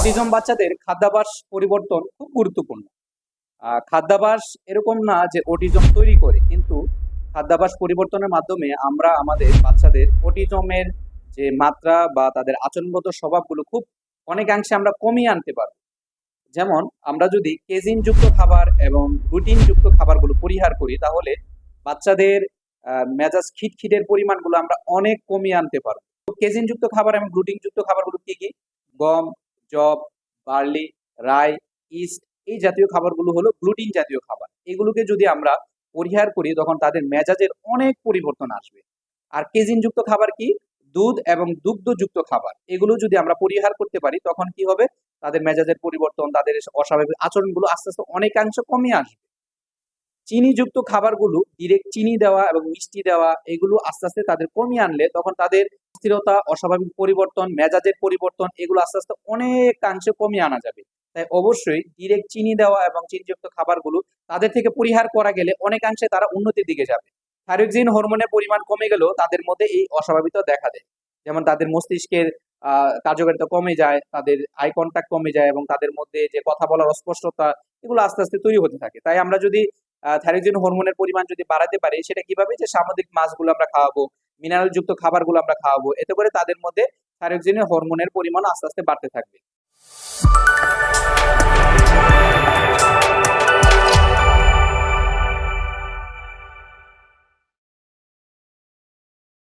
Autism বাচ্চাদের খাদ্যাভ্যাস পরিবর্তন খুব গুরুত্বপূর্ণ। খাদ্যাভ্যাস এরকম না যে অটিজম তৈরি করে, কিন্তু খাদ্যাভ্যাস পরিবর্তনের মাধ্যমে আমরা আমাদের বাচ্চাদের অটিজমের যে মাত্রা বা তাদের আচরণগত স্বভাবগুলো খুব অনেকাংশে আমরা কমিয়ে আনতে পারবো। যেমন আমরা যদি কেজিন যুক্ত খাবার এবং রুটিন যুক্ত খাবারগুলো পরিহার করি, তাহলে বাচ্চাদের মেজাজ খিটখিটের পরিমাণগুলো আমরা অনেক কমিয়ে আনতে পারবো। কেজিন যুক্ত খাবার এবং গ্লুটিন যুক্ত খাবারগুলো কি কি? গম, জব, বার্লি, রাই, ইস্ট, এই জাতীয় খাবারগুলো হলো গ্লুটিন জাতীয় খাবার। এগুলোকে যদি আমরা পরিহার করি, তখন তাদের মেজাজের অনেক পরিবর্তন আসবে। আর কেজিন যুক্ত খাবার কি? দুধ এবং দুগ্ধযুক্ত খাবার। এগুলো যদি আমরা পরিহার করতে পারি, তখন কি হবে? তাদের মেজাজের পরিবর্তন, তাদের অস্বাভাবিক আচরণগুলো আস্তে আস্তে অনেকাংশ কমে আসবে। চিনিযুক্ত খাবারগুলো, ডিরেক্ট চিনি দেওয়া এবং মিষ্টি দেওয়া, এগুলো আস্তে আস্তে তাদের কমিয়ে আনলে তখন তাদের স্থিরতা, অস্বাভাবিক পরিবর্তন, মেজাজের পরিবর্তন, এগুলো আস্তে আস্তে অনেকাংশে কমিয়ে আনা যাবে। তাই অবশ্যই ডিরেক্ট চিনি দেওয়া এবং চিনিযুক্ত খাবারগুলো তাদের থেকে পরিহার করা গেলে অনেকাংশে তারা উন্নতির দিকে যাবে। থাইরয়েড হরমোনের পরিমাণ কমে গেলেও তাদের মধ্যে এই অস্বাভাবিকতা দেখা দেয়। যেমন তাদের মস্তিষ্কের কার্যকারিতা কমে যায়, তাদের আই কন্ট্যাক্ট কমে যায় এবং তাদের মধ্যে যে কথা বলার অস্পষ্টতা, এগুলো আস্তে আস্তে তৈরি হতে থাকে। তাই আমরা যদি থাইরয়েড হরমোনের পরিমাণ যদি বাড়াতে পারি, সেটা কিভাবে? যে সামুদ্রিক মাছগুলো আমরা খাওয়াবো, মিনারেল যুক্ত খাবারগুলো আমরা খাওয়াবো, এতে করে তাদের মধ্যে থাইরয়েড হরমোনের পরিমাণ আস্তে আস্তে বাড়তে থাকবে।